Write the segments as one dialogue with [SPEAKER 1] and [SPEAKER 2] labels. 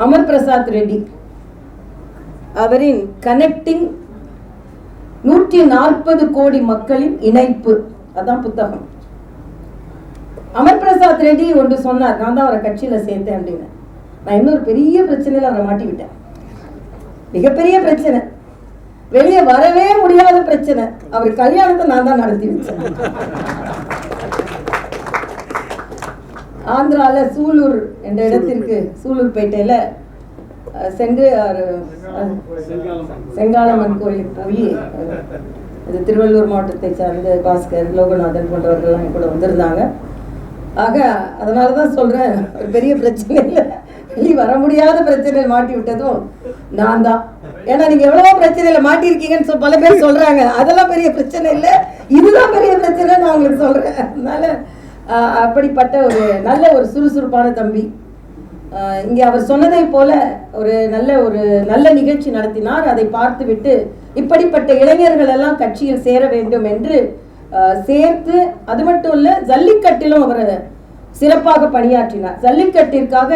[SPEAKER 1] அமர் பிரசாத் ரெட்டி அவரின் கனெக்டிங் 140 கோடி மக்களின் இணைப்பு, அதான் புத்தகம். அமர் பிரசாத் ரெட்டி ஒன்று சொன்னார், நான் தான் அவரை கட்சியில சேர்த்தேன் அப்படின்னு. நான் இன்னொரு பெரிய பிரச்சனையில அவரை மாட்டி விட்டேன். மிகப்பெரிய பிரச்சனை, வெளியே வரவே முடியாத பிரச்சனை. அவர் கல்யாணத்தை நான் தான் நடத்தி வச்சேன். ஆந்திரால சூலூர் என்ற இடத்திற்கு, சூலூர்பேட்டையில சென்று செங்காலம்மன் கோயிலுக்கு போய், இது திருவள்ளூர் மாவட்டத்தை சார்ந்த பாஸ்கர், லோகநாதன் போன்றவர்கள்லாம் கூட வந்திருந்தாங்க. ஆக அதனாலதான் சொல்றேன், ஒரு பெரிய பிரச்சனை இல்லை, வெளியே வர முடியாத பிரச்சனையில மாட்டி விட்டதும் நான் தான். ஏன்னா நீங்க எவ்வளவோ பிரச்சனையில மாட்டிருக்கீங்கன்னு பல பேர் சொல்றாங்க. அதெல்லாம் பெரிய பிரச்சனை இல்லை, இதுதான் பெரிய பிரச்சனை நான் உங்களுக்கு சொல்றேன். அதனால அப்படிப்பட்ட ஒரு நல்ல ஒரு சுறுசுறுப்பான தம்பி. இங்கே அவர் சொன்னதை போல ஒரு நல்ல நிகழ்ச்சி நடத்தினார். அதை பார்த்து விட்டு இப்படிப்பட்ட இளைஞர்கள் எல்லாம் கட்சியில் சேர வேண்டும் என்று சேர்த்து, அது மட்டும் இல்ல ஜல்லிக்கட்டிலும் அவர் சிறப்பாக பணியாற்றினார். ஜல்லிக்கட்டிற்காக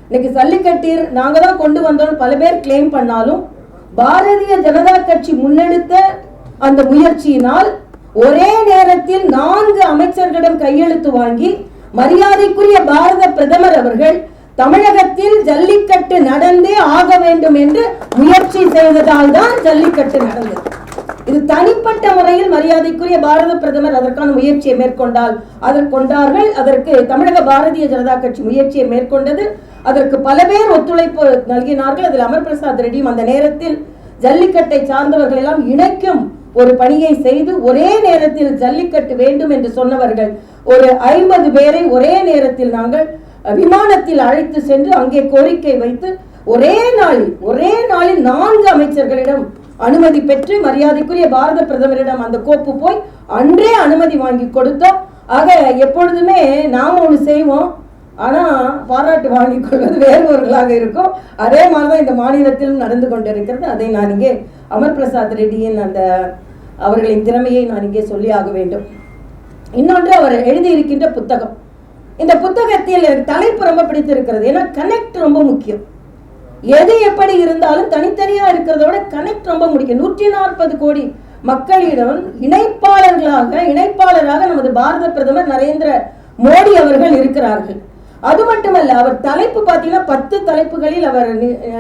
[SPEAKER 1] இன்னைக்கு ஜல்லிக்கட்டில் நாங்க தான் கொண்டு வந்தோம் பல பேர் கிளைம் பண்ணாலும், பாரதிய ஜனதா கட்சி முன்னெடுத்த அந்த முயற்சியினால் ஒரே நேரத்தில் 4 அமைச்சர்களிடம் கையெழுத்து வாங்கி மரியாதைக்குரிய பாரத பிரதமர் அவர்கள் தமிழகத்தில் ஜல்லிக்கட்டு நடந்தே ஆக வேண்டும் என்று முயற்சி செய்ததால் தான் ஜல்லிக்கட்டு நடந்தது. இது தனிப்பட்ட முறையில் மரியாதைக்குரிய பாரத பிரதமர் அதற்கான முயற்சியை கொண்டார்கள். அதற்கு தமிழக பாரதிய ஜனதா கட்சி முயற்சியை மேற்கொண்டது. அதற்கு பல பேர் ஒத்துழைப்பு நல்கினார்கள். அதில் அமர் பிரசாத் ரெட்டியும் அந்த நேரத்தில் ஜல்லிக்கட்டை சார்ந்தவர்கள் எல்லாம் இணைக்கும் ஒரு பணியை செய்து ஒரே நேரத்தில் ஜல்லிக்கட்டு வேண்டும் என்று சொன்னவர்கள் ஒரு 50 பேரை ஒரே நேரத்தில் நாங்கள் விமானத்தில் அழைத்து சென்று அங்கே கோரிக்கை வைத்து ஒரே நாளில் 4 அமைச்சர்களிடம் அனுமதி பெற்று மரியாதைக்குரிய பாரத பிரதமரிடம் அந்த கோப்பு போய் அன்றே அனுமதி வாங்கி கொடுத்தோம். ஆக எப்பொழுதுமே நாம் ஒன்று செய்வோம், ஆனா பாராட்டு வாங்கிக் கொள்வது வேறுவர்களாக இருக்கும். அதே மாதிரிதான் இந்த மாநிலத்திலும் நடந்து கொண்டிருக்கிறது. அதை நான் இங்கே அமர் பிரசாத் ரெட்டியின் அவர்களின் திறமையை நான் இங்கே சொல்லி ஆக வேண்டும். இன்னொன்று, அவர் எழுதியிருக்கின்ற புத்தகம். இந்த புத்தகத்தில் எனக்கு தலைப்பு ரொம்ப பிடித்திருக்கிறது. ஏன்னா கனெக்ட் ரொம்ப முக்கியம். எது எப்படி இருந்தாலும் தனித்தனியா இருக்கிறத விட கனெக்ட் ரொம்ப முக்கியம். 140 கோடி மக்களிடம் இணைப்பாளராக நமது பாரத பிரதமர் நரேந்திர மோடி அவர்கள் இருக்கிறார்கள். அது மட்டுமல்ல, அவர் தலைப்பு பார்த்தீங்கன்னா 10 தலைப்புகளில் அவர்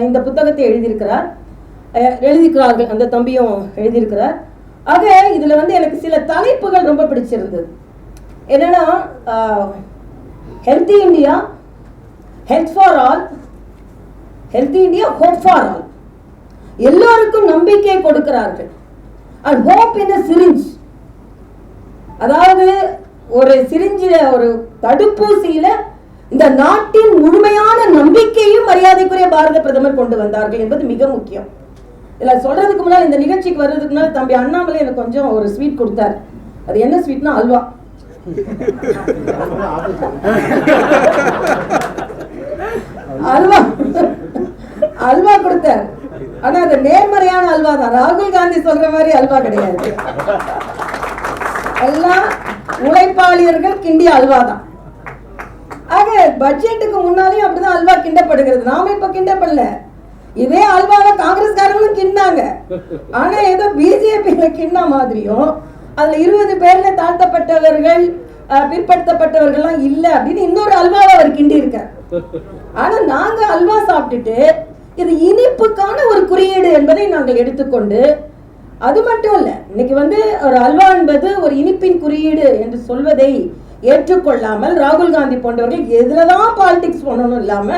[SPEAKER 1] இந்த புத்தகத்தை எழுதியிருக்கிறார்கள். அந்த தம்பியும் எழுதியிருக்கிறார். ஆக இதுல எனக்கு சில தலைப்புகள் ரொம்ப பிடிச்சிருந்தது. என்னன்னா, healthy India, health for all, healthy India, hope for all. எல்லோருக்கும் நம்பிக்கை கொடுக்கிறார்கள். And hope in a syringe. அதாவது ஒரு சிரிஞ்சில, ஒரு தடுப்பூசியில இந்த நாட்டின் முழுமையான நம்பிக்கையும் மரியாதைக்குரிய பாரத பிரதமர் கொண்டு வந்தார்கள் என்பது மிக முக்கியம். இதுல சொல்றதுக்கு முன்னால், இந்த நிகழ்ச்சிக்கு வர்றதுக்கு முன்னால் தம்பி அண்ணாமலை எனக்கு கொஞ்சம் ஒரு ஸ்வீட் கொடுத்தார். அது என்ன ஸ்வீட்னா அல்வா. அல்வா கொடுத்தார். ஆனா அது நேர்மறையான அல்வா தான். ராகுல் காந்தி சொல்ற மாதிரி அல்வா கிடையாது. எல்லாம் உழைப்பாளியர்கள் கிண்டிய அல்வா தான். ஆக பட்ஜெட்டுக்கு முன்னாலேயும் அப்படிதான் அல்வா கிண்டப்படுகிறது. நாம இப்ப கிண்டப்படல, இதே அல்வாவை காங்கிரஸ்காரங்களும் கிண்டாங்க. ஆனா ஏதோ பிஜேபியில கிண்ணா மாதிரியும் அதுல 20 பேர்ல தாழ்த்தப்பட்டவர்கள், பிற்படுத்தப்பட்டவர்கள்லாம் இல்ல அப்படின்னு இன்னொரு அல்வாவை அவர் கிண்டி இருக்கார். ஆனா நாங்க அல்வா சாப்பிட்டுட்டு இது இனிப்புக்கான ஒரு குறியீடு என்பதை நாங்கள் எடுத்துக்கொண்டு, அது மட்டும் இல்ல, இன்னைக்கு ஒரு அல்வா என்பது ஒரு இனிப்பின் குறியீடு என்று சொல்வதை ஏற்றுக்கொள்ளாமல் ராகுல் காந்தி போன்றவர்கள் எதுலதான் பாலிடிக்ஸ் பண்ணணும் இல்லாம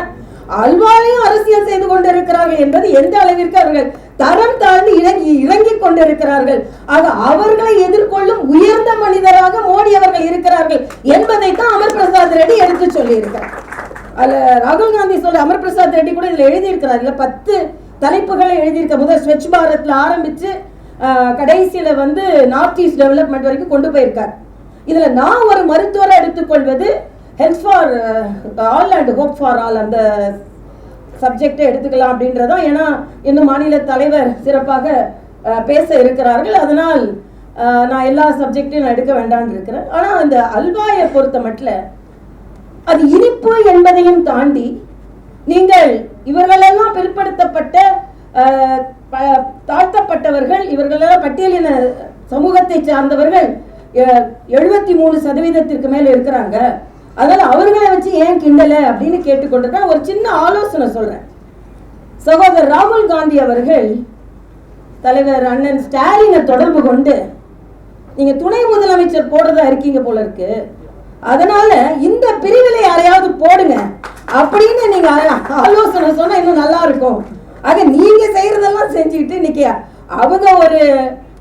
[SPEAKER 1] அல்வாலையும் அரசியல் செய்து கொண்டிருக்கிறார்கள் என்பது எந்த அளவிற்கு அவர்கள் தரம் தாழ்ந்து இறங்கி கொண்டிருக்கிறார்கள். ஆக அவர்களை எதிர்கொள்ளும் உயர்ந்த மனிதராக மோடி அவர்கள் இருக்கிறார்கள் என்பதை தான் அமர் பிரசாத் ரெட்டி எடுத்து சொல்லி இருக்கிறார். அதுல ராகுல் காந்தி சொல்ல அமர் பிரசாத் ரெட்டி கூட இதுல எழுதியிருக்கிறார். இல்ல 10 தலைப்புகளை எழுதியிருக்க. முதல் ஸ்வச் பாரத்ல ஆரம்பிச்சு கடைசியில நார்த் ஈஸ்ட் டெவலப்மெண்ட் வரைக்கும் கொண்டு போயிருக்கார். இதுல நான் ஒரு மருத்துவரை எடுத்துக்கொள்வது health for all and hope for all அந்த சப்ஜெக்டை எடுத்துக்கலாம் அப்படின்றதான். ஏன்னா இன்னும் மாநில தலைவர் சிறப்பாக பேச இருக்கிறார்கள். அதனால் நான் எல்லா சப்ஜெக்டையும் நான் எடுக்க வேண்டாம்னு இருக்கிறேன். ஆனா அந்த அல்வாயை பொறுத்த மட்டும் அது இனிப்பு என்பதையும் தாண்டி நீங்கள் இவர்களெல்லாம் பிற்படுத்தப்பட்ட தாழ்த்தப்பட்டவர்கள், இவர்களெல்லாம் பட்டியலின சமூகத்தை சார்ந்தவர்கள் 73% மேல இருக்கிறாங்க. அதனால அவர்களை வச்சு ஏன் கிண்டல அப்படின்னு கேட்டுக்கொண்டிருக்கேன். ஒரு சின்ன ஆலோசனை சொல்றேன். சகோதரர் ராகுல் காந்தி அவர்கள் தலைவர் அண்ணன் ஸ்டாலினை தொடர்பு கொண்டு, நீங்க துணை முதலமைச்சர் போடுறதா இருக்கீங்க போல இருக்கு, அதனால இந்த பிரிவிலை யாரையாவது போடுங்க அப்படின்னு நீங்க ஆலோசனை சொன்னா இன்னும் நல்லா இருக்கும். ஆக நீங்க செய்யறதெல்லாம் செஞ்சுக்கிட்டு இன்னைக்கு அவங்க ஒரு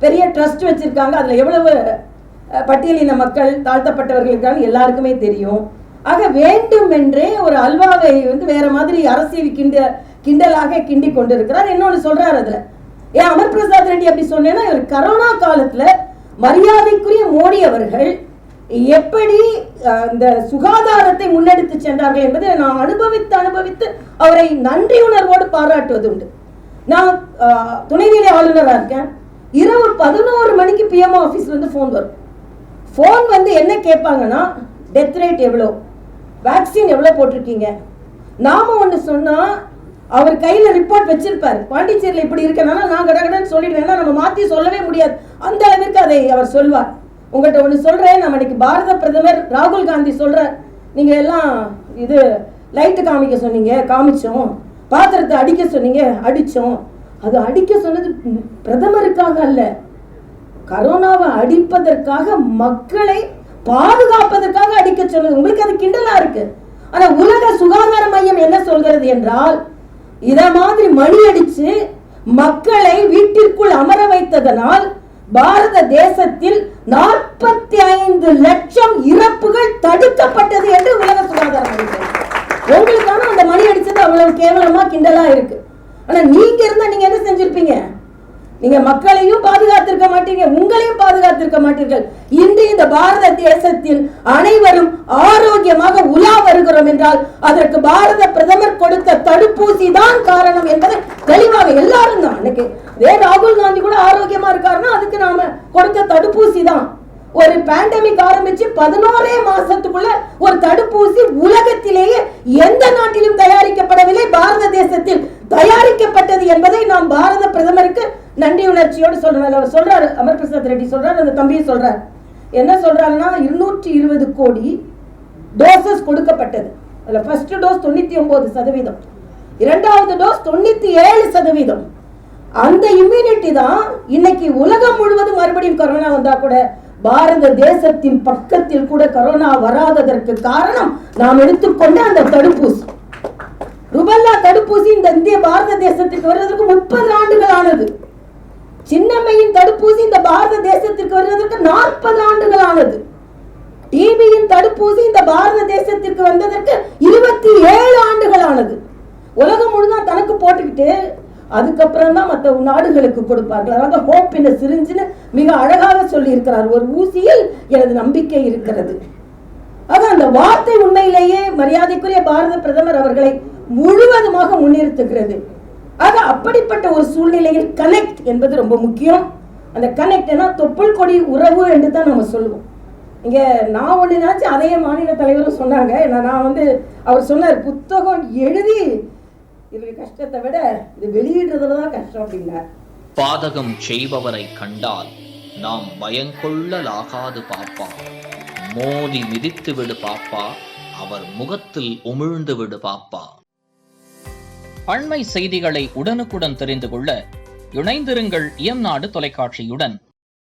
[SPEAKER 1] பெரிய ட்ரஸ்ட் வச்சிருக்காங்க, அதுல எவ்வளவு பட்டியலின மக்கள் தாழ்த்தப்பட்டவர்களுக்கான எல்லாருக்குமே தெரியும். ஆக வேண்டுமென்றே ஒரு அல்வாவை வேற மாதிரி அரசியல் கிண்டலாக கிண்டி கொண்டிருக்கிறார். இன்னொன்னு சொல்றாரு அதுல, ஏன் அமர் பிரசாத் ரெட்டி அப்படி சொன்னேன்னா, இவர் கரோனா காலத்துல மரியாதைக்குரிய மோடி அவர்கள் எப்படி இந்த சுகாதாரத்தை முன்னெடுத்து சென்றார்கள் என்பதை நான் அனுபவித்து அவரை நன்றி உணர்வோடு பாராட்டுவது உண்டு. நான் துணைநிலை ஆளுநராக இருக்கேன். இரவு 11 மணிக்கு பிஎம்ஓ ஆஃபீஸ்ல இருந்து ஃபோன் வரும். ஃபோன் என்ன கேட்பாங்கன்னா, டெத் ரேட் எவ்வளோ, வேக்சின் எவ்வளோ போட்டிருக்கீங்க. நாம ஒன்று சொன்னா அவர் கையில ரிப்போர்ட் வச்சிருப்பாரு, பாண்டிச்சேரியில் இப்படி இருக்கனால நான் கடகடன்னு சொல்லிடுவேன், நம்ம மாத்தி சொல்லவே முடியாது, அந்த அளவிற்கு அதை அவர் சொல்வார். உங்கள்கிட்ட ஒன்று சொல்றேன், நம்ம இன்னைக்கு பாரத பிரதமர் ராகுல் காந்தி சொல்றார், நீங்க எல்லாம் இது லைட்டு காமிக்க சொன்னீங்க, காமிச்சோம், பாத்திரத்தை அடிக்க சொன்னீங்க, அடிச்சோம். அது அடிக்க சொன்னது பிரதமருக்காக அல்ல, கரோனாவை அடிப்பதற்காக, மக்களை பாதுகாப்பதற்காக அடிக்க சொன்னது. உங்களுக்கு அது கிண்டலா இருக்கு. ஆனா உலக சுகாதார மையம் என்ன சொல்கிறது என்றால், இத மாதிரி மணி அடிச்சு மக்களை வீட்டிற்குள் அமர வைத்ததனால் பாரத தேசத்தில் 45 லட்சம் இறப்புகள் தடுக்கப்பட்டது என்று உலக சுகாதார மையம். உங்களுக்கான அந்த மணி அடிச்சது அவ்வளவு கேவலமா கிண்டலா இருக்கு. ஆனா நீங்க இருந்தா நீங்க என்ன செஞ்சிருப்பீங்க? நீங்க மக்களையும் பாதுகாத்திருக்க மாட்டீங்க, உங்களையும் பாதுகாத்திருக்க மாட்டீர்கள். இன்று இந்த பாரத தேசத்தில் அனைவரும் ஆரோக்கியமாக உலா வருகிறோம் என்றால் அதற்கு பாரத பிரதமர் கொடுத்த தடுப்பூசி தான் காரணம் என்பதை தெளிவாக எல்லாரும் தான். இன்னைக்கு ராகுல் காந்தி கூட ஆரோக்கியமா இருக்காருன்னா அதுக்கு நாம கொடுத்த தடுப்பூசி தான். ஒரு பேண்டமிக் ஆரம்பிச்சு 11 மாசத்துக்குள்ள ஒரு தடுப்பூசி உலகத்திலேயே எந்த நாட்டிலும் தயாரிக்கப்படவில்லை, பாரத தேசத்தில் தயாரிக்கப்பட்டது என்பதை நாம் பாரத பிரதமருக்கு நன்றி உணர்ச்சியோடு சொல்றோம். அவர் சொல்றாரு, அமர் பிரசாத் ரெட்டி சொல்றாரு, அந்த தம்பியை சொல்றாரு, என்ன சொல்றாருன்னா 220 கோடி டோசஸ் கொடுக்கப்பட்டது. அதுல ஃபர்ஸ்ட் டோஸ் 99%, இரண்டாவது டோஸ் 97%. அந்த இம்யூனிட்டி தான் இன்னைக்கு உலகம் முழுவதும் மறுபடியும் கொரோனா வந்தா கூட பாரத தேசத்தின் பக்கத்தில் கூட கொரோனா வராததற்கு காரணம் நாம் எடுத்துக்கொண்ட அந்த தடுப்பூசி. ருபல்லா தடுப்பூசி இந்த இந்திய பாரத தேசத்திற்கு வருவதற்கு 30 ஆண்டுகள் ஆனது. சின்னம்மையின் தடுப்பூசி இந்த பாரத தேசத்திற்கு வருவதற்கு 40 ஆண்டுகள் ஆனது. டிபியின் தடுப்பூசி இந்த பாரத தேசத்திற்கு வந்ததற்கு 27 ஆண்டுகள் ஆனது. உலகம் முழுதும் தனக்கு போட்டுக்கிட்டு அதுக்கப்புறம் தான் மற்ற நாடுகளுக்கு கொடுப்பார்கள். அதாவது ஹோப் இன் சிரிஞ்சுன்னு மிக அழகாக சொல்லி இருக்கிறார். ஒரு ஊசியில் எனது நம்பிக்கை இருக்கிறது. ஆக அந்த வார்த்தை உண்மையிலேயே மரியாதைக்குரிய பாரத பிரதமர் அவர்களை முழுவதுமாக முன்னிறுத்துகிறது. ஆக அப்படிப்பட்ட ஒரு சூழ்நிலையில் கனெக்ட் என்பது ரொம்ப முக்கியம். அந்த கனெக்ட் தொப்புள் கொடி உறவு என்று தான் நம்ம சொல்லுவோம். இங்க நான் ஒண்ணு நினைச்சு அதையே மாநில தலைவரும் சொன்னாங்க. நான் அவர் சொன்னார், புத்தகம் எழுதி இது கஷ்டத்தை விட இது வெளியிடுறதுலதான் கஷ்டம் அப்படின்னார்.
[SPEAKER 2] பாதகம் செய்பவரை கண்டால் நாம் பயங்கொள்ளலாகாது பாப்பா, மோதி மிதித்து விடு பாப்பா, அவர் முகத்தில் உமிழ்ந்து விடு பாப்பா. அண்மை செய்திகளை உடனுக்குடன் தெரிந்து கொள்ள இணைந்திருங்கள் இயம்நாடு தொலைக்காட்சியுடன்.